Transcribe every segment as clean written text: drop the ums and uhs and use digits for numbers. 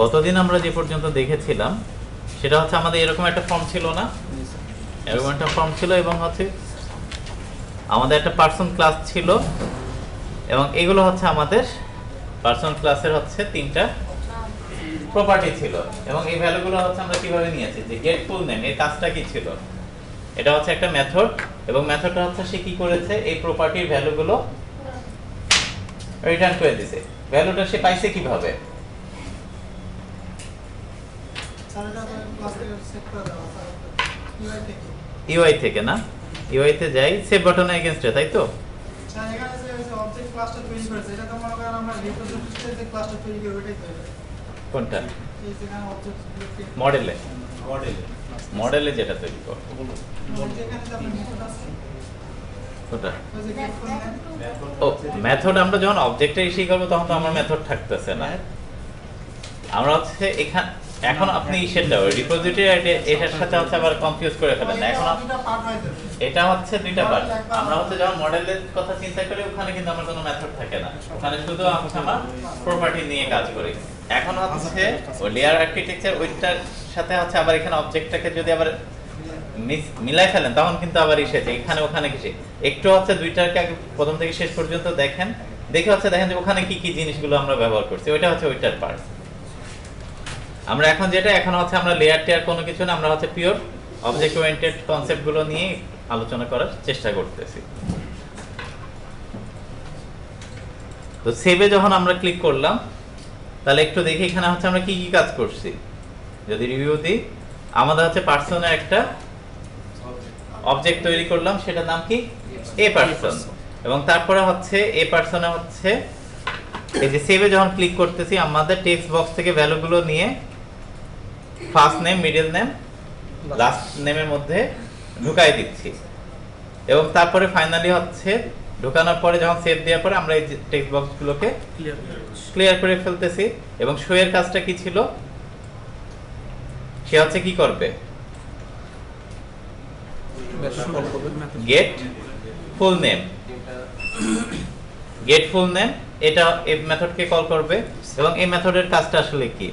গতদিন আমরা যে পর্যন্ত দেখেছিলাম সেটা হচ্ছে আমাদের এরকম একটা ফর্ম ছিল না, এরকম একটা ফর্ম ছিল এবং হচ্ছে আমাদের একটা পার্সন ক্লাস ছিল এবং এগুলো হচ্ছে আমাদের পার্সন ক্লাসের হচ্ছে তিনটা প্রপার্টি ছিল এবং এই ভ্যালুগুলো হচ্ছে আমরা কিভাবে নিয়েছি যে গেট ফুল নেম এর কাজটা কি ছিল, এটা হচ্ছে একটা মেথড এবং মেথডটা হচ্ছে সে কি করেছে এই প্রপার্টির ভ্যালুগুলো রিটার্ন করে দিয়েছে। ভ্যালুটা সে পাইছে কিভাবে? ইউআই থেকে না, ইউআই তে যাই সেভ বাটনে এগেইনস্টে, তাই তো? স্যার এখানে যে অবজেক্ট ক্লাসটা তৈরি করেছে এটা তো মনে করেন আমরা রিপ্রেজেন্টেটিভ যে ক্লাসটা তৈরি করি ওটাই তো। কোনটা? এই যেখানে অবজেক্ট মডেলে মডেলে যেটা তৈরি করব এখানে যে আপনার মেথড আছে ওটা। ওই যে গেট ফুল নেম ও মেথড আমরা যখন অবজেক্টে ইস্যু করব তখন তো আমার মেথড থাকতেছে না। আমরা হচ্ছে এখানে এখন আপনি সেটা রিপোজিটরি এটার সাথে হচ্ছে আবার কনফিউজ করে ফেলেন না। এখন দুটো পার্ট হয় তো। এটা হচ্ছে দুইটা পার্ট। আমরা হচ্ছে যখন মডেলের কথা চিন্তা করি ওখানে কিন্তু আমার কোনো মেথড থাকে না, ওখানে শুধু আমরা প্রপার্টি নিয়ে কাজ করি। এখন হচ্ছে ওই লেয়ার আর্কিটেকচার ওইটার সাথে হচ্ছে আবার এখানে অবজেক্টটাকে যদি আবার মিলাই ফেলেন তখন কিন্তু আবার এসেছে এখানে ওখানে কিছু একটু হচ্ছে দুইটাকে আগে প্রথম থেকে শেষ পর্যন্ত দেখেন, দেখে হচ্ছে দেখেন যে ওখানে কি কি জিনিসগুলো আমরা ব্যবহার করছি, ওইটা হচ্ছে ওইটার পার্ট। আমরা এখন যেটা এখন হচ্ছে আমরা লেয়ার টেয়ার কোনো কিছু না, আমরা হচ্ছে পিওর অবজেক্ট ওরিয়েন্টেড কনসেপ্টগুলো নিয়ে আলোচনা করার চেষ্টা করতেছি। তো সেভে যখন আমরা ক্লিক করলাম তাহলে একটু দেখি এখানে হচ্ছে আমরা কি কি কাজ করছি। যদি রিভিউ দিই, আমাদের হচ্ছে পার্সনের একটা অবজেক্ট তৈরি করলাম, সেটার নাম কি এ পার্সন, এবং তারপরে হচ্ছে এ পার্সনে হচ্ছে এই যে সেভে যখন ক্লিক করতেছি আমাদের টেক্সট বক্স থেকে ভ্যালুগুলো নিয়ে first name middle name last নেমের মধ্যে ঢুকাই দিচ্ছি এবং তারপরে ফাইনালি হচ্ছে ঢোকানোর পরে যখন সেভ দেওয়ার পরে আমরা এই টেক্সট বক্সগুলোকে ক্লিয়ার করে ফেলতেছি। এবং শো এর কাজটা কি ছিল, সে হচ্ছে কি করবে get full name, get full name এটা এই মেথডকে কল করবে এবং এই মেথডের কাজটা আসলে কি,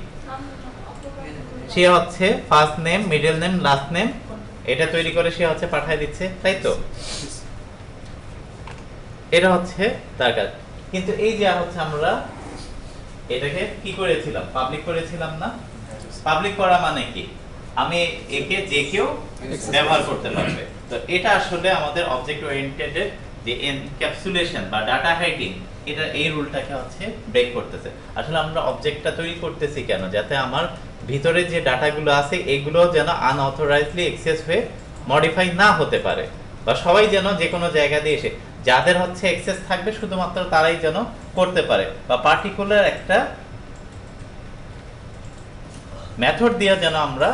সে হচ্ছে first name middle name last name এটা তৈরি করে সে হচ্ছে পাঠিয়ে দিচ্ছে, তাই তো? এটা হচ্ছে তার কাজ। কিন্তু এই যে হচ্ছে আমরা এটাকে কি করেছিলাম, পাবলিক করেছিলাম না? পাবলিক করা মানে কি, আমি একে যে কেউ ব্যবহার করতে পারবে। তো এটা আসলে আমাদের অবজেক্ট ওরিয়েন্টেড যে এনক্যাপসুলেশন বা ডাটা হাইডিং এটা এই রুলটাকে হচ্ছে ব্রেক করতেছে। আসলে আমরা অবজেক্টটা তৈরি করতেছি কেন, যাতে আমার ভিতরে যে ডাটাগুলো আছে এগুলো যেন আনঅথরাইজডলি অ্যাক্সেস হয়ে মডিফাই না হতে পারে, বা সবাই যেন যে কোনো জায়গা দিয়ে এসে যাদের হচ্ছে অ্যাক্সেস থাকবে শুধুমাত্র তারাই যেন করতে পারে, বা পার্টিকুলার একটা মেথড দিয়ে যেন আমরা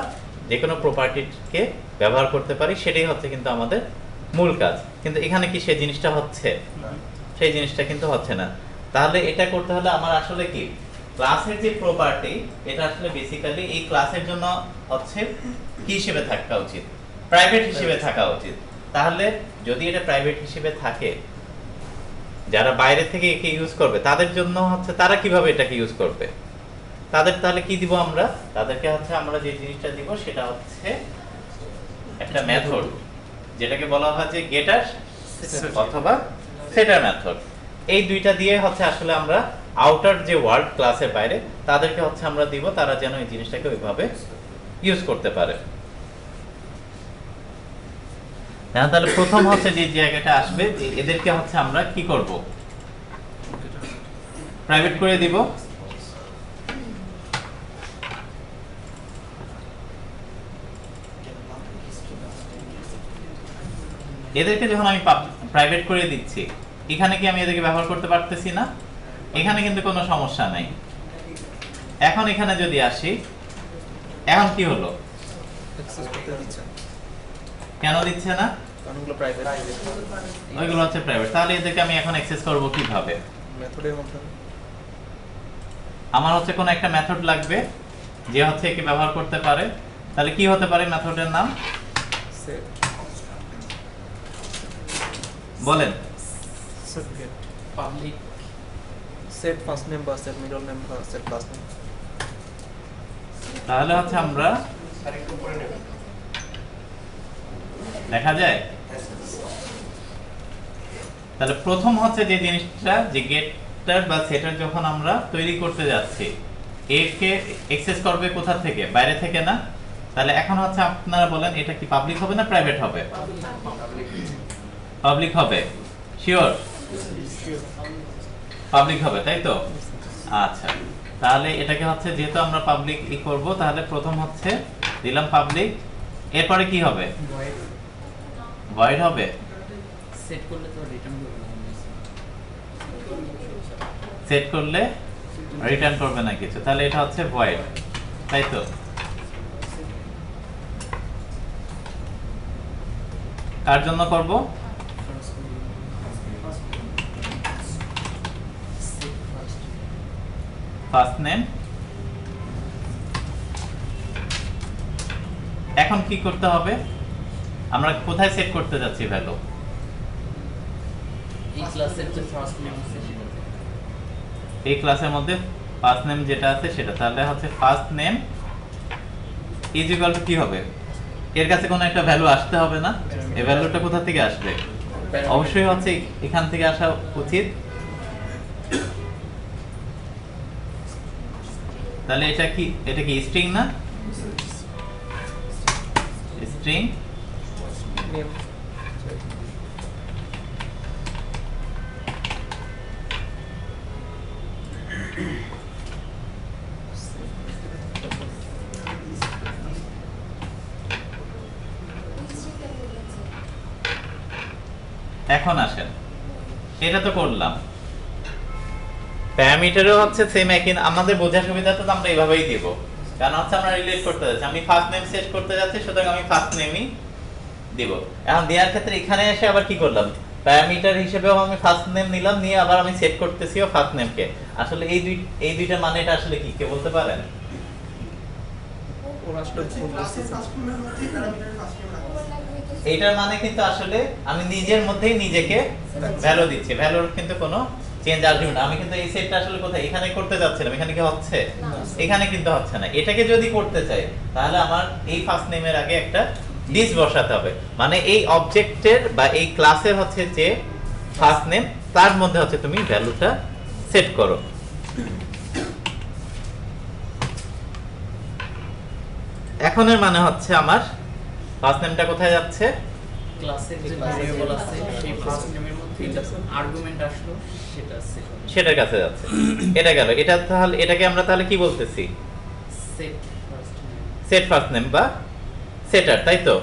যে কোনো প্রপার্টিকে ব্যবহার করতে পারি, সেটাই হচ্ছে কিন্তু আমাদের মূল কাজ। কিন্তু এখানে কি সেই জিনিসটা হচ্ছে? সেই জিনিসটা কিন্তু হচ্ছে না। তাহলে এটা করতে হলে আমার আসলে কি ক্লাসের যে প্রপার্টি এটা আসলে বেসিক্যালি এই ক্লাসের জন্য হচ্ছে কি হিসেবে থাকা উচিত, প্রাইভেট হিসেবে থাকা উচিত। তাহলে যদি এটা প্রাইভেট হিসেবে থাকে, যারা বাইরে থেকে একে ইউজ করবে তাদের জন্য হচ্ছে তারা কিভাবে এটাকে ইউজ করবে, তাদের তাহলে কি দিব আমরা, তাদেরকে হচ্ছে আমরা যে জিনিসটা দিব সেটা হচ্ছে একটা মেথড যেটাকে বলা হয় যে গেটার অথবা সেটার মেথড। এই দুইটা দিয়ে হচ্ছে আসলে আমরা আউটার যে ওয়ার্ল্ড ক্লাসের বাইরে তাদেরকে হচ্ছে আমরা দিব, তারা যেন এই জিনিসটাকে ওইভাবে ইউজ করতে পারে। তাহলে প্রথম হচ্ছে যে জায়গাটা আসবে এদেরকে হচ্ছে আমরা কি করব, প্রাইভেট করে দিব। এদেরকে যখন আমি প্রাইভেট করে দিচ্ছি, এখানে কি আমি এদেরকে ব্যবহার করতে পারতেছি না? এখানে কিন্তু কোনো সমস্যা নাই। এখন এখানে যদি আসি, এখন কি হলো, কেন দিচ্ছে না? ওইগুলো হচ্ছে প্রাইভেট। তাহলে এদেরকে আমি এখন অ্যাক্সেস করব কিভাবে? মেথডের মধ্যে আমার হচ্ছে কোন একটা মেথড লাগবে যে হচ্ছে একে ব্যবহার করতে পারে। তাহলে কি হতে পারে মেথডের নাম বলেন? Set public set first name বা সেট মিডল নেম বা সেট লাস্ট নেম। তাহলে হচ্ছে আমরা আরেকটু পরে নেব দেখা যায়। তাহলে প্রথম হচ্ছে যে জিনিসটা, যে গেটার বা সেটার যখন আমরা তৈরি করতে যাচ্ছি, একে অ্যাক্সেস করবে কোথা থেকে? বাইরে থেকে না? তাহলে এখন হচ্ছে আপনারা বলেন এটা কি পাবলিক হবে না প্রাইভেট হবে? পাবলিক হবে, শিওর? পাবলিক হবে, তাই তো? আচ্ছা, তাহলে এটাকে হচ্ছে যেহেতু আমরা পাবলিক করব, তাহলে প্রথম হচ্ছে দিলাম পাবলিক, এরপরে কি হবে? ভয়েড হবে। সেট করলে তো রিটার্ন করবে না। সেট করলে রিটার্ন করবে না কিছু, তাহলে এটা হচ্ছে ভয়েড, তাই তো? কার জন্য করব? First name. এখন কি করতে হবে? আমরা কোথায় সেট করতে যাচ্ছি ভ্যালু? এই ক্লাসের যে ফার্স্ট নেম আছে সেটা এই ক্লাসের মধ্যে ফার্স্ট নেম যেটা আছে সেটা, তাহলে হচ্ছে first name is equal to কি হবে? এর কাছে কোনো একটা ভ্যালু আসতে হবে না? এই ভ্যালুটা কোথা থেকে আসবে? অবশ্যই হচ্ছে এখান থেকে আসা উচিত। তাহলে এটা কি স্ট্রিং না? স্ট্রিং নেম এখন আসেন, এটা তো করলাম। প্যারামিটারও হচ্ছে সেম একই, আমাদের বোঝার সুবিধাটা তো আমরা এইভাবেই দিব, কারণ হচ্ছে আমরা রিলেট করতে যাচ্ছি। আমি ফার্স্ট নেম সেট করতে যাচ্ছি, সুতরাং আমি ফার্স্ট নেমই দিব। এখন দেওয়ার ক্ষেত্রে এখানে এসে আবার কি করলাম? প্যারামিটার হিসেবেও আমি ফার্স্ট নেম নিলাম, নিয়ে আবার আমি সেট করতেছিও ফার্স্ট নেমকে। আসলে এই দুইটা মানে এটা আসলে কি কে বলতে পারেন? ওরা আসলে ভুল ক্লাসের বলতেছে। ফার্স্ট নেমের মধ্যে প্যারামিটারের ফার্স্ট নেম রাখা এইটার মানে কিন্তু আসলে আমি নিজের মধ্যেই নিজেকে ভ্যালু দিচ্ছি, ভ্যালুর কিন্তু কোনো চেঞ্জ আসবে না। আমি কিন্তু এই সেটটা আসলে কোথায় এখানে করতে যাচ্ছিলাম, এখানে কি হচ্ছে? এখানে কিন্তু হচ্ছে না। এটাকে যদি করতে চাই তাহলে আমার এই ফার্স্ট নেমের আগে একটা দিস বসাতে হবে, মানে এই অবজেক্টের বা এই ক্লাসের হচ্ছে যে ফার্স্ট নেম তার মধ্যে হচ্ছে তুমি ভ্যালুটা সেট করো। এখনের মানে হচ্ছে আমার ফার্স্ট নেমটা কোথায় যাচ্ছে? ক্লাসের যে ভেরিয়েবল আছে সেই ফার্স্ট নেমের মধ্যে এটা আর্গুমেন্ট আসলো সেটা সেট সেটার কাছে যাচ্ছে। এটা গেল, এটা তাহলে এটাকে আমরা তাহলে কি বলতেছি? Set first name. Set first name বা সেটার, তাই তো?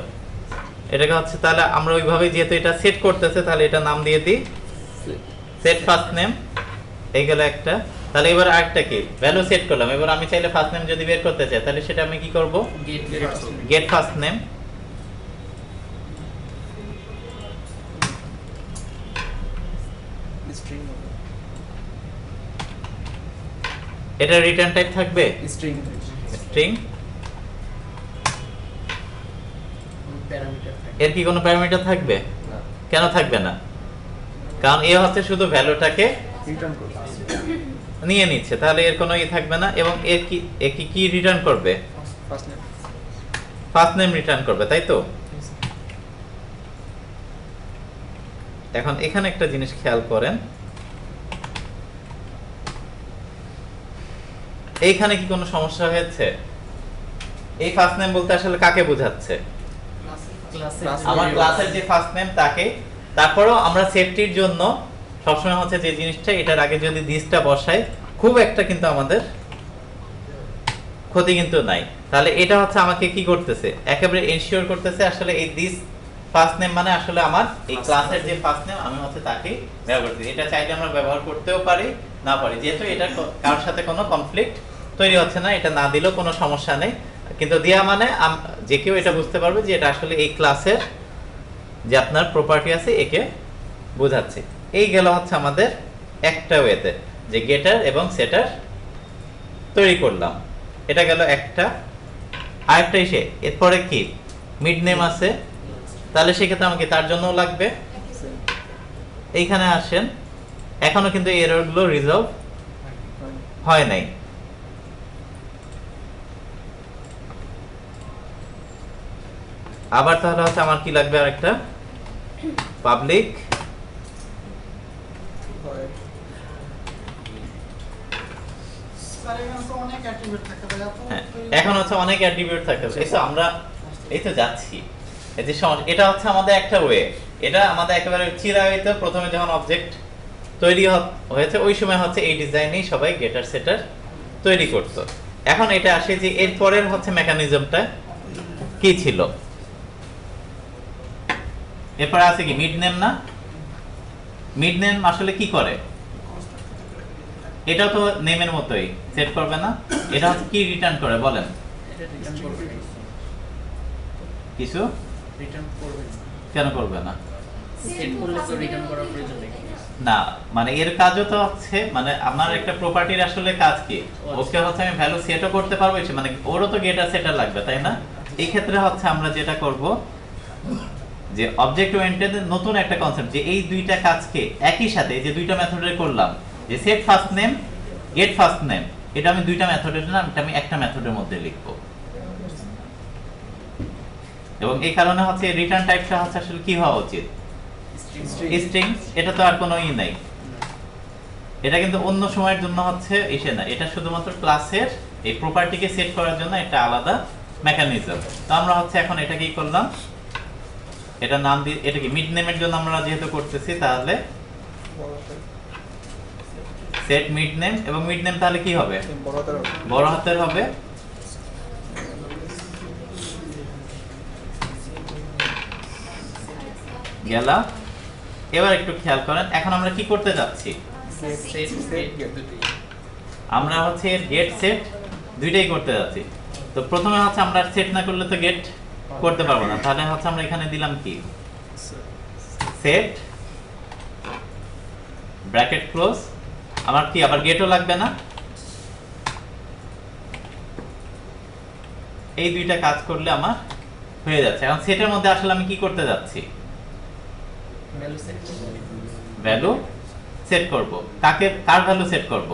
এটাকে হচ্ছে তাহলে আমরা ওইভাবে যেহেতু এটা সেট করতেছে, তাহলে এটা নাম দিয়ে দিই সেট ফার্স্ট নেম। এই গেল একটা। তাহলে এবার আরেকটা কি? ভ্যালু সেট করলাম। এবার আমি চাইলে ফার্স্ট নেম যদি বের করতে চাই, তাহলে সেটা আমি কি করব? Get first name. Get first name. String হবে এটা রিটার্ন টাইপ থাকবে স্ট্রিং স্ট্রিং। প্যারামিটার থাকে এর কি কোনো প্যারামিটার থাকবে? না কেন থাকবে না? কারণ এ হচ্ছে শুধু ভ্যালুটাকে রিটার্ন করবে নিয়ে নিচ্ছে, তাহলে এর কোনো থাকবে না। এবং এর কি রিটার্ন করবে? First name first name return করবে, তাই তো? এখন এখানে একটা জিনিস খেয়াল করেন, এইখানে কি কোনো সমস্যা হয়েছে? এই ফার্স্ট নেম বলতে আসলে কাকে বোঝাচ্ছে? ক্লাসের আমার ক্লাসের যে ফার্স্ট নেম তাকে। তারপরেও আমরা সেফটির জন্য সবসময় হচ্ছে যে জিনিসটা, এটার আগে যদি দিসটা বসাই খুব একটা কিন্তু আমাদের ক্ষতি কিন্তু নাই। তাহলে এটা হচ্ছে আমাকে কি করতেছে, একেবারে এনশিওর করতেছে আসলে এই দিস ফার্স্ট নেম মানে আসলে আমার এই ক্লাসের যে ফার্স্ট নেম আমি হচ্ছে তাকে ব্যবহার করতেছি। এটা চাইলে আমরা ব্যবহার করতেও পারি, না পারি, যেহেতু এটা কারোর সাথে কোনো কনফ্লিক্ট তৈরি হচ্ছে না, এটা না দিলেও কোনো সমস্যা নেই। কিন্তু দেয়া মানে যে কেউ এটা বুঝতে পারবে যে এটা আসলে এই ক্লাসের যে আপনার প্রপার্টি আছে একে বোঝাচ্ছে। এই গেল হচ্ছে আমাদের একটা ওয়েতে, যে গেটার এবং সেটার তৈরি করলাম। এটা গেল একটা। আরেকটা এসে এরপরে কি মিড নেম আছে, তাহলে সেক্ষেত্রে আমাকে তার জন্যও লাগবে। এইখানে আসেন, এখনো কিন্তু এররগুলো রিজলভ হয় নাই। আবার তাহলে হচ্ছে আমার কি লাগবে আরেকটা পাবলিক void স্যার এখানে তো অনেক অ্যাট্রিবিউট থাকে ভাই এত হ্যাঁ এখন হচ্ছে অনেক অ্যাট্রিবিউট থাকে এই তো আমরা এই তো যাচ্ছি এই যে সমস্যা এটা হচ্ছে আমাদের একটা ওয়ে এটা আমাদের একেবারে চিরায়ত প্রথমে যখন অবজেক্ট তৈরি হয়েছে ওই সময় হচ্ছে এই ডিজাইনেই সবাই গেটার সেটার তৈরি করতো এখন এটা আসে যে এর পরের হচ্ছে মেকানিজমটা কি ছিল এরপর আছে কি মিড নেম না মিড নেম আসলে কি করে এটা তো নেমের মতোই সেট করবে না এটা হচ্ছে কি রিটার্ন করে বলেন এটা রিটার্ন করবে না। কিছু রিটার্ন করবে না। কেন করবে না সেট করলে তো রিটার্ন করার প্রয়োজন নেই। না মানে এর কাজও তো হচ্ছে মানে আমার একটা প্রপার্টির আসলে কাজ কি ওকে হচ্ছে আমি ভ্যালু সেটও করতে পারবো এসে মানে ওরও তো গেটার সেটার লাগবে তাই না এই ক্ষেত্রে হচ্ছে আমরা যেটা করব যে অবজেক্ট ওরিয়েন্টেড নতুন একটা কনসেপ্ট যে এই দুইটা কাজকে একই সাথে এই যে দুইটা মেথডে করলাম যে set first name get first name এটা আমি দুইটা মেথডের না এটা আমি একটা মেথডের মধ্যে লিখবো এবং এই কারণে হচ্ছে রিটার্ন টাইপটা হচ্ছে আসলে কি হওয়া উচিত স্ট্রিং এটা তো আর কোনো ই নাই এটা কিন্তু অন্য সময়ের জন্য হচ্ছে এসে না এটা শুধুমাত্র ক্লাসের এই প্রপার্টিকে সেট করার জন্য একটা আলাদা মেকানিজম তো আমরা হচ্ছে এখন এটা কি করলাম এটা নাম দিয়ে এটা কি মিড নেমের জন্য আমরা যেহেতু করতেছি তাহলে সেট মিড নেম এবং মিড নেম তাহলে কি হবে বড় হাতের হবে গেলা এবার একটু খেয়াল করেন এখন আমরা কি করতে যাচ্ছি আমরা হচ্ছে গেট সেট দুইটাই করতে যাচ্ছি তো প্রথমে হচ্ছে আমরা সেট না করলে তো গেট করতে পারবো না তাহলে হচ্ছে আমরা এখানে দিলাম কি সেট ব্র্যাকেট ক্লোজ আমার কি আবার গেটও লাগবে না এই দুইটা কাজ করলে আমার হয়ে যাচ্ছে এখন সেটের মধ্যে আসলে আমি কি করতে যাচ্ছি ভ্যালু সেট করব কাকে কার ভ্যালু সেট করব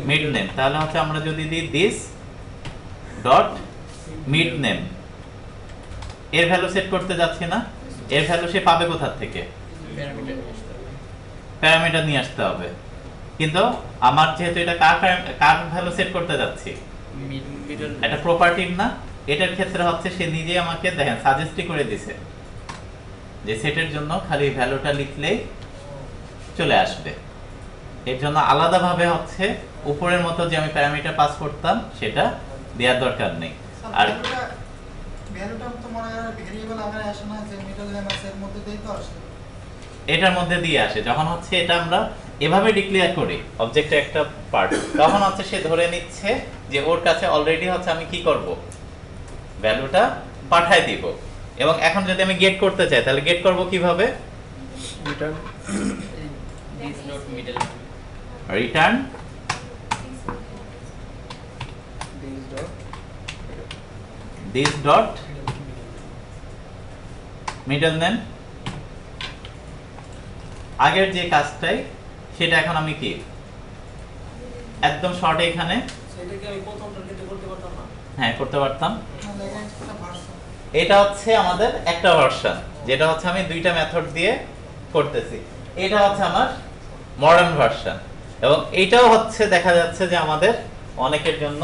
মিড নেম তাহলে হচ্ছে আমরা যদি দিই দিস ডট মিড নেম এর ভ্যালু সেট করতে যাচ্ছি না এর ভ্যালু সে পাবে কোথা থেকে প্যারামিটার নিয়ে আসতে হবে কিন্তু আমার যেহেতু এটা কার ভ্যালু সেট করতে যাচ্ছি এটা প্রপার্টির না এটার ক্ষেত্রে হচ্ছে সে নিজে আমাকে দেখেন সাজেস্টই করে দিছে যে সেটের জন্য খালি ভ্যালুটা লিখলেই চলে আসবে এর জন্য আলাদাভাবে হচ্ছে উপরের মতো যে আমি প্যারামিটার পাস করতাম সেটা দেওয়ার দরকার নেই আর ভ্যালুটা তো মনে হয় ভেরিয়েবল আমরা আসে না যে মিডল নেম আছে এর মধ্যে দেই তো আসে এটার মধ্যে দিয়ে আসে যখন হচ্ছে এটা আমরা এভাবে ডিক্লেয়ার করি অবজেক্টের একটা পার্ট তখন হচ্ছে সে ধরে নিচ্ছে যে ওর কাছে অলরেডি হচ্ছে আমি কি করব ভ্যালুটা পাঠাই দিব এবং এখন যদি আমি গেট করতে চাই তাহলে গেট করব কিভাবে return return this this dot dot middle name আগের যে কাজটাই সেটা এখন আমি কি একদম শর্টে এখানে সেটাকে আমি প্রথমটার ক্ষেত্রে করতে পারতাম না। হ্যাঁ করতে পারতাম মানে এখানে একটা ভার্সন এটা হচ্ছে আমাদের একটা ভার্সন যেটা হচ্ছে আমি দুইটা মেথড দিয়ে করতেছি এটা হচ্ছে আমার মডার্ন ভার্সন এবং এটাও হচ্ছে দেখা যাচ্ছে যে আমাদের অনেকের জন্য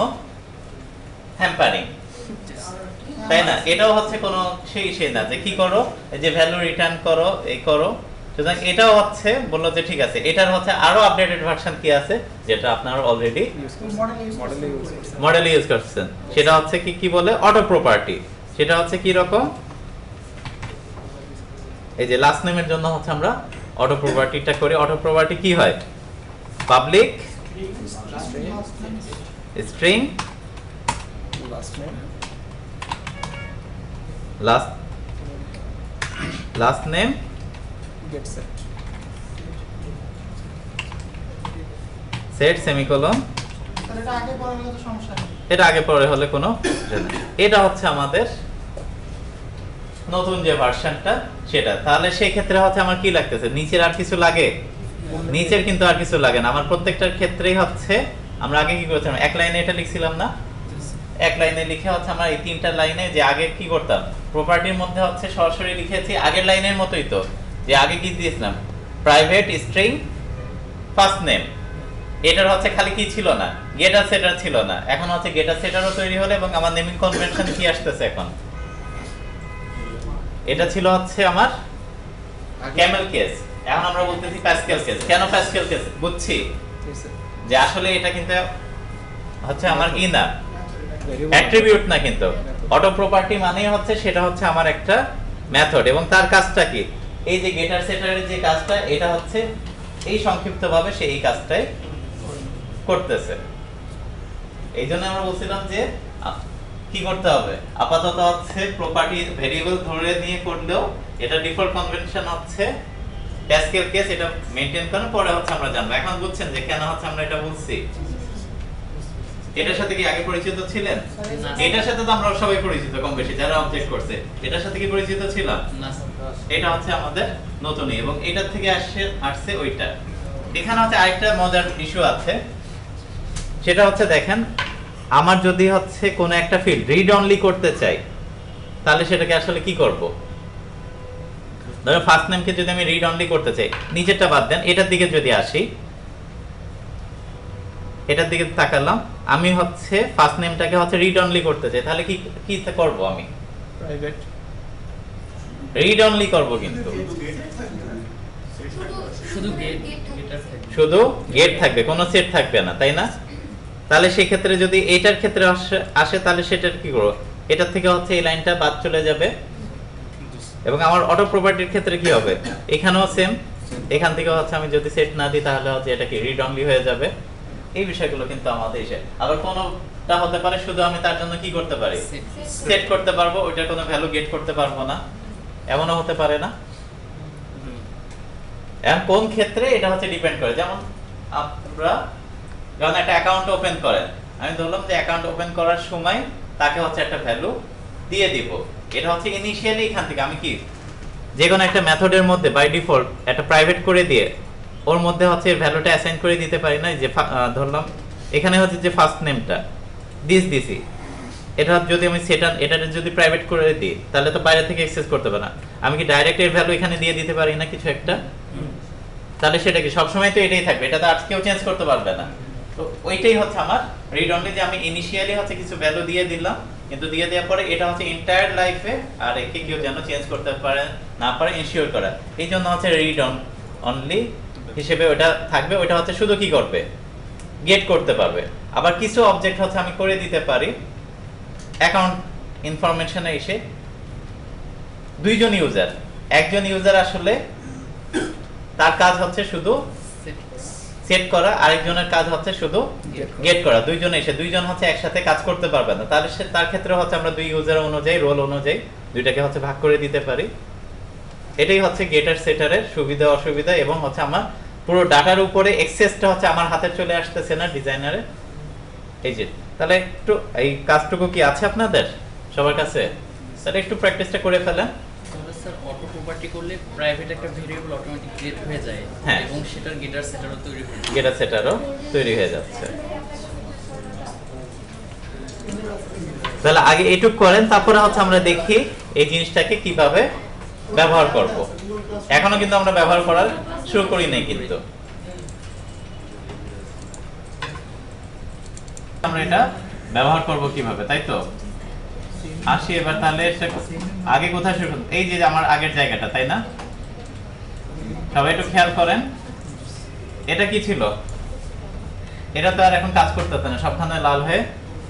হ্যাম্পারিং তাই না এটাও হচ্ছে কোনো সেই না যে কি করো এই যে ভ্যালু রিটার্ন করো এই করো সুতরাং এটাও হচ্ছে বললো যে ঠিক আছে এটার হচ্ছে আরো আপডেটেড ভার্সন কি আছে যেটা আপনারা অলরেডি মডেল ইউজ করছেন সেটা হচ্ছে কি বলে অটো প্রপার্টি সেটা হচ্ছে কি রকম এই যে লাস্ট নেমের জন্য হচ্ছে আমরা অটো প্রপার্টিটা করি অটো প্রপার্টি কি হয় public string last name last name get set set semicolon তাহলে এটা আগে পরে হলে তো সমস্যা নেই এটা আগে পরে হলে কোনো এটা হচ্ছে আমাদের নতুন যে ভার্সনটা সেটা তাহলে সেই ক্ষেত্রে হচ্ছে আমার কি লাগতেছে নিচের আর কিছু লাগে নিচের কিন্তু আর কিছু লাগে না আমার প্রত্যেকটার ক্ষেত্রেই হচ্ছে আমরা আগে কি করেছিলাম এক লাইনে এটা লিখছিলাম না এক লাইনে লিখে হচ্ছে আমরা এই তিনটা লাইনে যে আগে কি করতাম প্রপার্টির মধ্যে হচ্ছে সরাসরি লিখেছি আগের লাইনের মতোই তো, যে আগে কি দিয়েছিলাম প্রাইভেট স্ট্রিং ফার্স্ট নেম, এটার হচ্ছে খালি কি ছিল না গেটার সেটার ছিল না, এখন হচ্ছে গেটার সেটারও তৈরি হলো এবং আমার নেমিং কনভেনশন কি আসতেছে এখন, এটা ছিল হচ্ছে আমার ক্যামেল কেস, এখন আমরা বলতেছি প্যাসকেল কেস। কেন প্যাসকেল কেস বুঝছি Yes, sir. যে আসলে এটা কিন্তু হচ্ছে আমার ই না অ্যাট্রিবিউট না, কিন্তু অটো প্রপার্টি মানেই হচ্ছে সেটা হচ্ছে আমার একটা মেথড এবং তার কাজটা কি এই যে গেটার সেটারের যে কাজটা এটা হচ্ছে এই সংক্ষিপ্তভাবে সে এই কাজটাই করতেছে। এই জন্য আমরা বলছিলাম যে কি করতে হবে আপাতত হচ্ছে প্রপার্টি ভেরিয়েবল ধরে নিয়ে করলেও এটা ডিফল্ট কনভেনশন হচ্ছে প্যাসকেল কেস, এটা মেইনটেইন করার পরে হচ্ছে আমরা জানবো। এখন বুঝছেন যে কেন হচ্ছে আমরা এটা বলছি। এটার সাথে কি আগে পরিচিত ছিলেন? না। এটার সাথে তো আমরা সবাই পরিচিত কম বেশি যারা অবজেক্ট করছে, এটার সাথে কি পরিচিত ছিলাম? না স্যার। এটা হচ্ছে আমাদের নতুনই এবং এটার থেকে আসছে ওইটা। এখানে হচ্ছে আরেকটা মজার ইস্যু আছে, সেটা হচ্ছে দেখেন আমার যদি হচ্ছে কোন একটা ফিল্ড রিড অনলি করতে চাই তাহলে সেটাকে আসলে কি করব? ধরো ফার্স্ট নেমকে যদি আমি রিড অনলি করতে চাই, নিচেরটা বাদ দেন, এটার দিকে যদি আসি, এটার দিকে তাকালাম, আমি হচ্ছে ফার্স্ট নেমটাকে হচ্ছে রিড অনলি করতে চাই, তাহলে কি কি করব? আমি Private. রিড অনলি করব, কিন্তু শুধু গেটার থাকবে। শুধু গেট থাকবে, কোনো সেট থাকবে না, তাই না? তাহলে সেই ক্ষেত্রে যদি এটার ক্ষেত্রে আসে তাহলে সেটার কি করব? এটার থেকে হচ্ছে এই লাইনটা বাদ চলে যাবে এবং আমার অটো প্রপার্টির ক্ষেত্রে কি হবে? এখানেও সেম, এখান থেকে হচ্ছে আমি যদি সেট না দিই তাহলে হচ্ছে এটা কি রিড অনলি হয়ে যাবে। এই বিষয়গুলো কিন্তু আমাদের এসে আবার কোনোটা হতে পারে শুধু আমি তার জন্য কি করতে পারি সেট করতে পারবো, ওইটার কোনো ভ্যালু গেট করতে পারবো না, এমনও হতে পারে না। এখন কোন ক্ষেত্রে এটা হচ্ছে ডিপেন্ড করে, যেমন আমরা যখন একটা অ্যাকাউন্ট ওপেন করেন, আমি ধরলাম যে অ্যাকাউন্ট ওপেন করার সময় তাকে হচ্ছে একটা ভ্যালু দিয়ে দিব, এটা হচ্ছে ইনিশিয়ালি এখান থেকে আমি কি যে কোনো একটা মেথডের মধ্যে বাই ডিফল্ট একটা প্রাইভেট করে দিয়ে ওর মধ্যে হচ্ছে ভ্যালুটা অ্যাসাইন করে দিতে পারি না, যে ধরলাম এখানে হচ্ছে যে ফার্স্ট নেমটা দিছি, এটা যদি আমি এটা যদি প্রাইভেট করে দিই তাহলে তো বাইরে থেকে অ্যাক্সেস করতে পারে না, আমি কি ডাইরেক্ট এর ভ্যালু এখানে দিয়ে দিতে পারি না কিছু একটা, তাহলে সেটা কি সবসময় তো এটাই থাকবে, এটা তো আর কেউ চেঞ্জ করতে পারবে না। তো ওইটাই হচ্ছে আমার রিড অনলি, যে আমি ইনিশিয়ালি হচ্ছে কিছু ভ্যালু দিয়ে দিলাম, কিন্তু দিয়ে দেওয়ার পরে এটা হচ্ছে এন্টায়ার লাইফে আর একে কেউ যেন চেঞ্জ করতে পারে না পারে এনশিওর করা, এই জন্য হচ্ছে রিড অনলি হিসেবে ওটা থাকবে। ওটা হচ্ছে শুধু কি করবে গেট করতে পারবে। আবার কিছু অবজেক্ট হচ্ছে আমি করে দিতে পারি অ্যাকাউন্ট ইনফরমেশনে এসে দুইজন ইউজার, একজন ইউজার আসলে তার কাজ হচ্ছে শুধু সেট করা, আরেকজনের কাজ হচ্ছে শুধু গেট করা, দুইজন এসে দুইজন হচ্ছে একসাথে কাজ করতে পারবে না, তাহলে তার ক্ষেত্রে হচ্ছে আমরা দুই ইউজার অনুযায়ী রোল অনুযায়ী দুইটাকে হচ্ছে ভাগ করে দিতে পারি। এটাই হচ্ছে গেটার সেটারের সুবিধা অসুবিধা, এবং হচ্ছে আমার পুরো ডাটার উপরে অ্যাক্সেসটা হচ্ছে আমার হাতে চলে আসতেছে না ডিজাইনারে। এই যে তাহলে একটু এই কাজটুকু কি আছে আপনাদের সবার কাছে? তাহলে একটু প্র্যাকটিসটা করে ফেলেন। তাহলে স্যার অটো প্রপার্টি করলে প্রাইভেট একটা ভেরিয়েবল অটোমেটিক ক্রিয়েট হয়ে যায় হ্যাঁ। এবং সেটার গেটার সেটারও তৈরি হয়ে যায়। গেটার সেটারও তৈরি হয়ে যাচ্ছে। তাহলে আগে এইটুকু করেন, তারপরে হচ্ছে আমরা দেখি এই জিনিসটাকে কিভাবে ব্যবহার করব। এখনো কিন্তু আমরা ব্যবহার করার শুরু করি নাই, কিন্তু আমরা এটা ব্যবহার করব কিভাবে, তাই তো? আসি এবার তাহলে আগে কোথায় শুরু করব? এই যে আমার আগের জায়গাটা, তাই না? সবাই একটু খেয়াল করেন, এটা কি ছিল? এটা তো আর এখন কাজ করতেছে না, সবখানে লাল হয়ে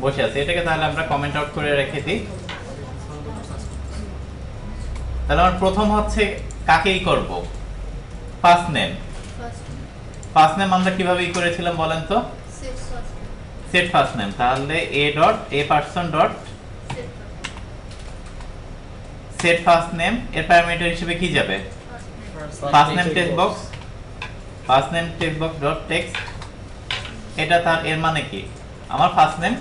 বসে আছে। এটাকে তাহলে আমরা কমেন্ট আউট করে রেখে দিই। তাহলে আমার প্রথম হচ্ছে কাকেই করব ফার্স্ট নেম। ফার্স্ট নেম আমরা কিভাবে করেছিলাম বলেন তো? Set first name. তাহলে a person dot set first name এর প্যারামিটার হিসেবে কি যাবে? First name text box, first name text box dot text. এটা তার এর মানে কি আমার ফার্স্ট নেম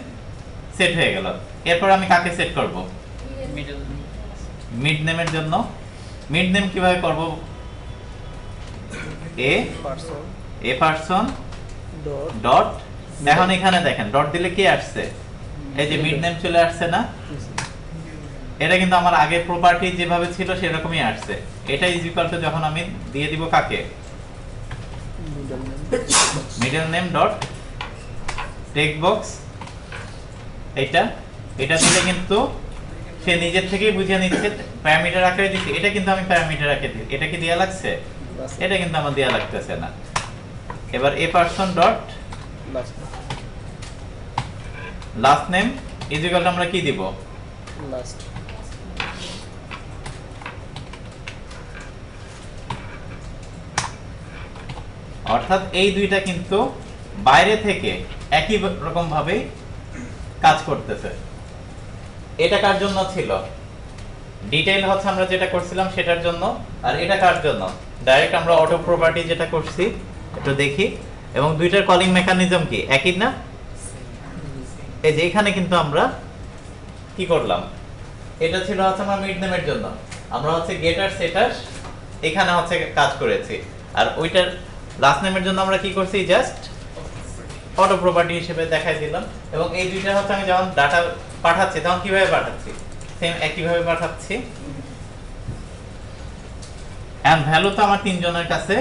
সেট হয়ে গেল। এরপর আমি কাকে সেট করব? মিডল মিড নেমের জন্য মিড নেম কিভাবে করব? A person Dot. ডট, এখন এখানে দেখেন ডট দিলে কি আসছে? এই যে মিড নেম চলে আসছে না, এটা কিন্তু আমার আগের প্রপার্টি যেভাবে ছিল সেরকমই আসছে। এটা ইজ ইকুয়াল টু যখন আমি দিয়ে দিব কাকে, middle name dot text box, এটা দিলে কিন্তু সে নিজের থেকেই বুঝে নিচ্ছে প্যারামিটার আকারে দিচ্ছে। এটা কিন্তু আমি প্যারামিটার আকারে দিই, এটা কি দেয়া লাগছে? এটা কিন্তু আমার দেয়া লাগতেছে না। এবার এ person dot last name is equal to আমরা কি দিব, লাস্ট অর্থাৎ এই দুইটা কিন্তু বাইরে থেকে একই রকম ভাবে কাজ করতেছে। এটা কার জন্য ছিল, ডিটেইল হচ্ছে আমরা যেটা করছিলাম সেটার জন্য, আর এটা কার জন্য, ডাইরেক্ট আমরা অটো প্রপার্টি যেটা করছি একটু দেখি। এবং দুইটার কলিং মেকানিজম কি একই না? এই যে এখানে কিন্তু আমরা কি করলাম, এটা ছিল হচ্ছে আমরা মিড নেমের জন্য, আমরা হচ্ছে গেটার সেটার এখানে হচ্ছে কাজ করেছি। আর ওইটার লাস্ট নেমের জন্য আমরা কি করছি, জাস্ট অটো প্রপার্টি হিসেবে দেখাই দিলাম। এবং এই দুইটা হচ্ছে আমি যখন ডাটা পাঠাচ্ছি তখন কিভাবে পাঠাচ্ছি, সেম একইভাবে পাঠাচ্ছি। এন্ড ভ্যালু তো আমার তিনজনের কাছে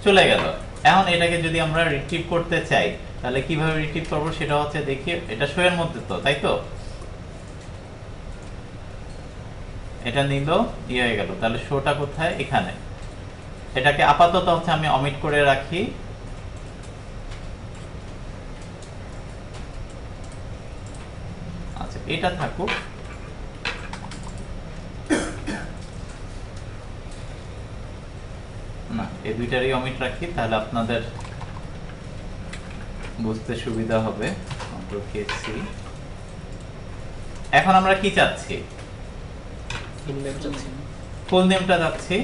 চলে গেল। এখন এটাকে যদি আমরা রিট্রিভ করতে চাই তাহলে কিভাবে রিট্রিভ করব সেটা হচ্ছে দেখি, এটা শো এর মধ্যে তো, তাই তো? এটা নিল ইয়ে হয়ে গেল, তাহলে শোটা কোথায়, এখানে। এটাকে আপাতত হচ্ছে আমি অমিট করে রাখি। আচ্ছা এটা থাকুক। না এই দুইটারই অমিট রাখি, তাহলে আপনাদের বুঝতে সুবিধা হবে। Control K C. এখন আমরা কি চাচ্ছি, ফুল নেমটা যাচ্ছি।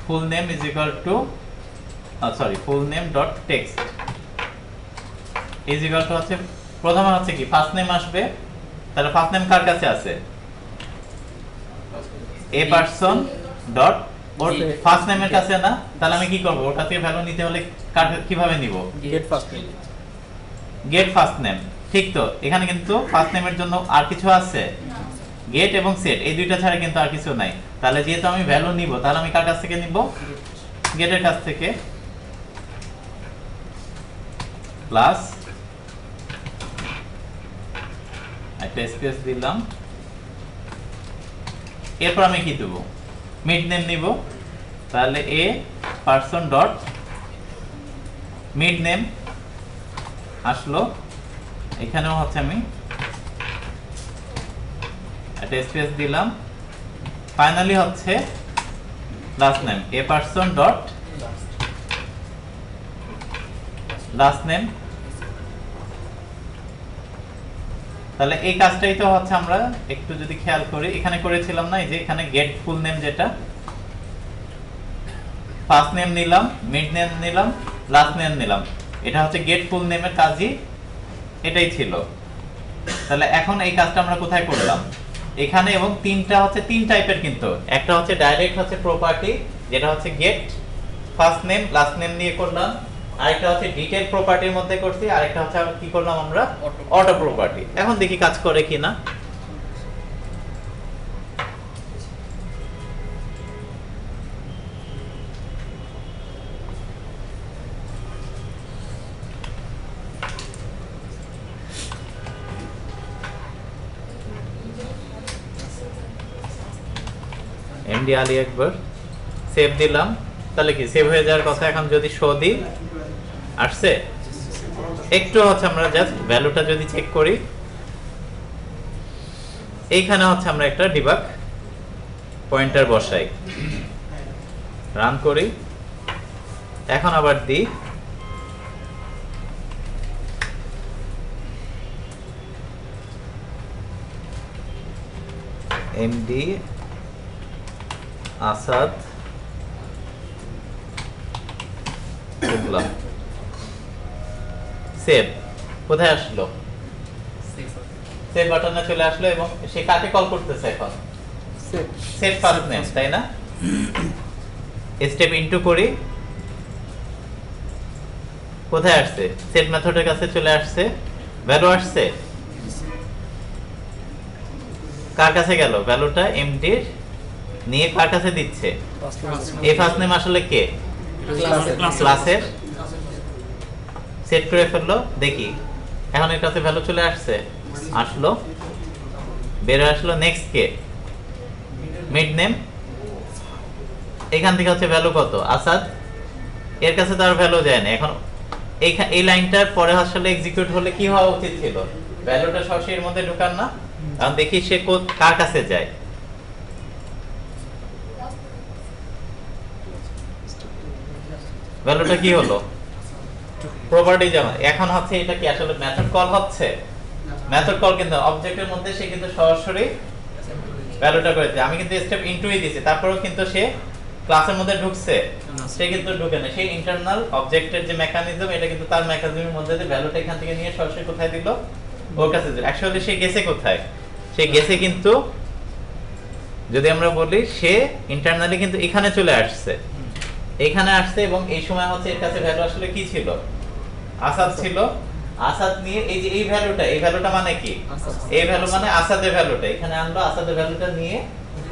Full name is equal to full name dot text is equal to হচ্ছে প্রথমে হচ্ছে কি ফার্স্ট নেম আসবে, তাহলে ফার্স্ট নেম কার কাছে আছে, এ পারসন ডট ওর ফার্স্ট নেমের কাছে না, তাহলে আমি কি করব, ওটা থেকে ভ্যালু নিতে হলে কিভাবে নিব, get first name, get first name. ঠিক তো, এখানে কিন্তু ফার্স্ট নেমের জন্য আর কিছু আছে, গেট এবং সেট, এই দুইটা ছাড়া কিন্তু আর কিছু নাই। তাহলে যেহেতু আমি ভ্যালু নিব, তাহলে আমি কার কাছ থেকে নিব, গেটের কাছ থেকে। প্লাস একটা স্পেস দিলাম, এরপর আমি কি দেব, মিড নেম নিব। তাহলে এ পারসন ডট মিড নেম আসলো, এখানেও হচ্ছে আমি একটা স্পেস দিলাম। ফাইনালি হচ্ছে লাস্ট নেম, এ পারসন ডট লাস্ট নেম। তাহলে এই কাজটাই তো হচ্ছে আমরা একটু যদি খেয়াল করি এখানে করেছিলাম না, এই যে এখানে গেট ফুল নেম, যেটা ফার্স্ট নেম নিলাম, মিড নেম নিলাম, লাস্ট নেম নিলাম, এটা হচ্ছে গেট ফুল নেমের কাজই এটাই ছিল। তাহলে এখন এই কাজটা আমরা কোথায় করলাম, এখানে। এবং তিনটা হচ্ছে তিন টাইপের, কিন্তু একটা হচ্ছে ডাইরেক্ট হচ্ছে প্রপার্টি, যেটা হচ্ছে get first name last name নিয়ে করলাম, আরেকটা হচ্ছে ডিটেইল প্রপার্টির মধ্যে করছি, আরেকটা হচ্ছে কি করলাম আমরা, অটো প্রপার্টি। এখন দেখি কাজ করে কিনা। এমডি আলী একবার সেভ দিলাম, তাহলে কি সেভ হয়ে যাওয়ার কথা। এখন যদি শো দিই, আসছে। একটু হচ্ছে আমরা জাস্ট ভ্যালুটা যদি চেক করি, এইখানে হচ্ছে আমরা একটা ডিবাগ পয়েন্টার বসাই, রান করি। এখন আবার দিই, এমডি আসাদ সেভ, কোথায় আসলো, সেভ বাটনে চলে আসলো। এবং সে কাকে কল করতেছে এখন, সেট ফার্স্ট নেম, তাই না? স্টেপ ইনটু করি, কোথায় আসছে? সেট মেথডের কাছে চলে আসছে, ভ্যালু আসছে। কার কাছে গেল? ভ্যালুটা এমডি নিয়ে কার কাছে দিচ্ছে? এই ফার্স্ট নেম আসলে কে? ক্লাসের। সেট করে ফেললো, দেখি এখন এর কাছে ভ্যালু চলে আসছে, আসলো, বের আসলো। নেক্সট কে? Mid name. এখান থেকে হচ্ছে ভ্যালু কত? আসাদ। এর কাছে তার ভ্যালু যায় না। এখন এই লাইনটার পরে আসলে এক্সিকিউট হলে কি হওয়া উচিত ছিল? ভ্যালুটা সরাসরি এর মধ্যে ঢোকার না। এখন দেখি সে কার কাছে যায়। ভ্যালুটা কি হলো? প্রপার্টি যেমন এখন হচ্ছে এটা কি আসলে মেথড কল হচ্ছে? মেথড কল কিন্তু অবজেক্টের মধ্যে সে কিন্তু সরাসরি ভ্যালুটা করেছে। আমি কিন্তু স্টেপ ইনটুই দিয়েছি, তারপরেও কিন্তু সে ক্লাসের মধ্যে ঢুকছে, সে কিন্তু ঢুকে না। সেই ইন্টারনাল অবজেক্টের যে মেকানিজম, এটা কিন্তু তার মেকানিজমের মধ্যে দিয়ে ভ্যালুটা এখান থেকে নিয়ে সরাসরি কোথায় দিল? ওর কাছে দিল। অ্যাকচুয়ালি সে গেছে কোথায়? সে গেছে কিন্তু, যদি আমরা বলি, সে ইন্টারনালি কিন্তু এখানে চলে আসছে, এখানে আসছে, এবং এই সময় হচ্ছে এর কাছে ভ্যালু আসলে কি ছিল? আসাদ ছিল। আসাদ নিয়ে এই যে এই ভ্যালুটা মানে কি? এই ভ্যালু মানে আসাদের ভ্যালুটা এখানে আনলো, আসাদের ভ্যালুটা নিয়ে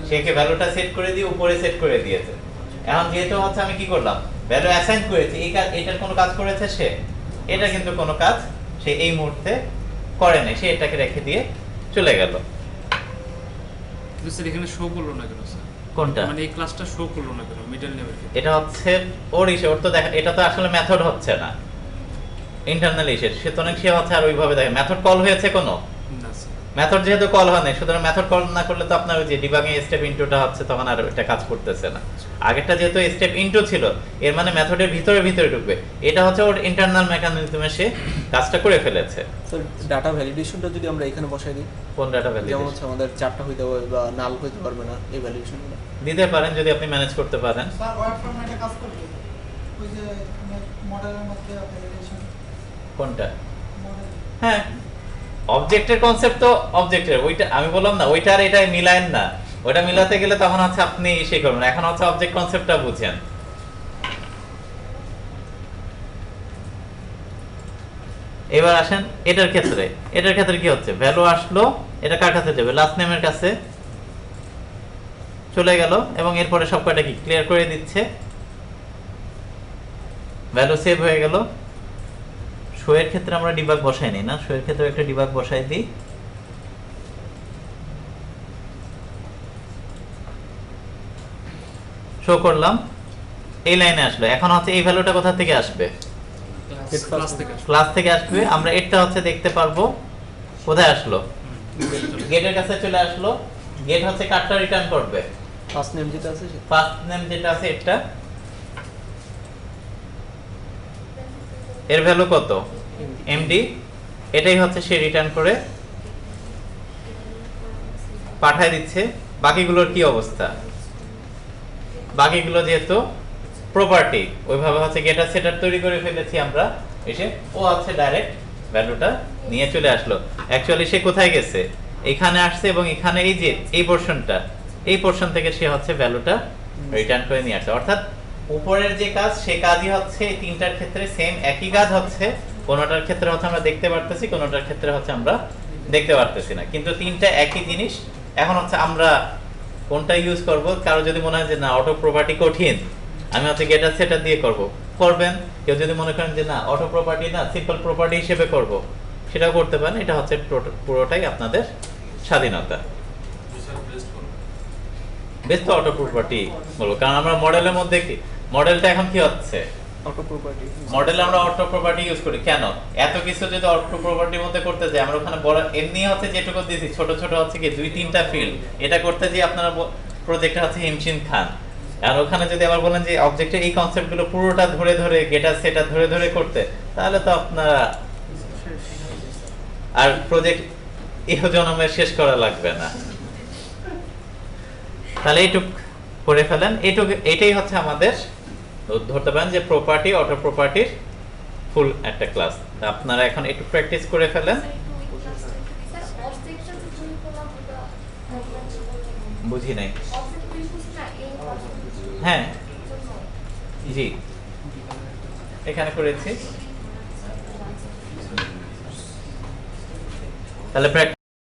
সেকে ভ্যালুটা সেট করে দিয়ে উপরে সেট করে দিয়েছে। এখন যেহেতু হচ্ছে আমি কি করলাম? ভ্যালু অ্যাসাইন করেছি, এটার কোনো কাজ করেছে সে? এটা কিন্তু কোনো কাজ সে এই মুহূর্তে করে নাই, সে এটাকে রেখে দিয়ে চলে গেল। স্যার এখানে শো করলো না কেন স্যার? কোনটা? মানে এই ক্লাসটা শো করলো না কেন মিডল নেমের ক্ষেত্রে? এটা হচ্ছে ওর তো দেখা, এটা তো আসলে মেথড হচ্ছে না, ইন্টারনাল ইস্যু। সুতরাং সে হচ্ছে আর ওইভাবে দেখে মেথড কল হয়েছে কোনো? না স্যার। মেথড যেহেতু কল হয় না, সুতরাং মেথড কল না করলে তো আপনার ওই যে ডিবাগিং স্টেপ ইনটুটা হচ্ছে, তখন আর এটা কাজ করতেছে না। আগেরটা যেহেতু স্টেপ ইনটু ছিল, এর মানে মেথডের ভিতরে ঢুকবে। এটা হচ্ছে ওর ইন্টারনাল মেকানিজমে সে কাজটা করে ফেলেছে। স্যার ডাটা ভ্যালিডেশনটা যদি আমরা এখানে বসাই দিই, কোন ডাটা যেমন ভ্যালিডেশন হচ্ছে আমাদের 4টা হইতে হবে বা নাল হইতে পারবে না, এই ভ্যালিডেশনগুলো দিতে পারেন যদি আপনি ম্যানেজ করতে পারেন। স্যার ওয়ার্ড ফরম্যাটে কাজ করবে ওই যে মডেলের মধ্যে ভ্যালিডেশন কোনটা? মডেল। হ্যাঁ, অবজেক্টের কনসেপ্ট তো অবজেক্টের, ওইটা আমি বললাম না, ওইটা আর এটা মিলায়েন না। ওইটা মিলাতে গেলে তখন হচ্ছে আপনি সে করবেন। এখন হচ্ছে অবজেক্ট কনসেপ্টটা বুঝেন। এবার আসেন এটার ক্ষেত্রে কি হচ্ছে? ভ্যালু আসলো, এটা কার কাছে যাবে? লাস্ট নেমের কাছে চলে গেল, এবং এরপরে সব কয়টা কি ক্লিয়ার করে দিচ্ছে। ভ্যালু সেভ হয়ে গেল। শো এর ক্ষেত্রে আমরা ডিবাগ বসাই নি না, শো এর ক্ষেত্রে একটা ডিবাগ বসাই দিই। শো করলাম, এই লাইনে আসলো। এখন হচ্ছে এই ভ্যালুটা কোথা থেকে আসবে? ক্লাস থেকে আসলো। ক্লাস থেকে আসবে। আমরা এটা হচ্ছে দেখতে পারবো কোথায় আসলো? গেটের কাছে চলে আসলো। গেট হচ্ছে কার্ডটা রিটার্ন করবে, ফার্স্ট নেম যেটা আছে সেটা। ফার্স্ট নেম যেটা আছে এটা, এর ভ্যালু কত? এমডি। এটাই হচ্ছে সে রিটার্ন করে পাঠায় দিচ্ছে। বাকিগুলোর কি অবস্থা? বাকিগুলো যেহেতু প্রপার্টি, ওইভাবে হচ্ছে গেটার সেটার তৈরি করে ফেলেছি আমরা, এসে ও হচ্ছে ডাইরেক্ট ভ্যালুটা নিয়ে চলে আসলো। অ্যাকচুয়ালি সে কোথায় গেছে? এখানে আসছে, এবং এখানে এই যে এই পোরশনটা, এই পোরশন থেকে সে হচ্ছে ভ্যালুটা রিটার্ন করে নিয়ে আসছে। অর্থাৎ উপরের যে কাজ, সে কাজই হচ্ছে এই তিনটার ক্ষেত্রে সেম, একই কাজ হচ্ছে। কোনোটার ক্ষেত্রে হচ্ছে আমরা দেখতে পারতেছি, কোনোটার ক্ষেত্রে হচ্ছে আমরা দেখতে পারতেছি না, কিন্তু তিনটা একই জিনিস। এখন হচ্ছে আমরা কোনটা ইউজ করব? কারো যদি মনে হয় যে না অটো প্রপার্টি কঠিন, আমি হচ্ছে গেটার সেটার দিয়ে করবেন। কেউ যদি মনে করেন যে না অটো প্রপার্টি না, সিম্পল প্রপার্টি হিসেবে করব, সেটাও করতে পারেন। এটা হচ্ছে পুরোটাই আপনাদের স্বাধীনতা। বেশ তো অটো প্রপার্টি বলবো, কারণ আমরা মডেলের মধ্যে কি, মডেলটা এখন কি হচ্ছে? Auto property. মডেলে আমরা অটো প্রপার্টি ইউজ করি কেন? এত কিছু যদি অটো প্রপার্টির মধ্যে করতে যাই, আমরা ওখানে বড় এমনি হচ্ছে যেটুকু দিয়েছি, ছোট ছোট হচ্ছে কি 2-3টা ফিল্ড, এটা করতে যে আপনারা প্রজেক্টে হচ্ছে হিমশিম খান। আর ওখানে যদি আবার বলেন যে অবজেক্টের এই কনসেপ্টগুলো পুরোটা ধরে গেটার সেটা ধরে করতে, তাহলে তো আপনারা আর প্রজেক্ট ইহ জন্মে শেষ করা লাগবে না। তাহলে এইটুক করে ফেলেন। এটাই হচ্ছে আমাদের ধরতে পারেন যে প্রপার্টি, অটো প্রপার্টির ফুল একটা ক্লাস। আপনারা এখন একটু প্র্যাকটিস করে ফেলেন। বুঝি নাই। হ্যাঁ জি, এখানে করেছি। তাহলে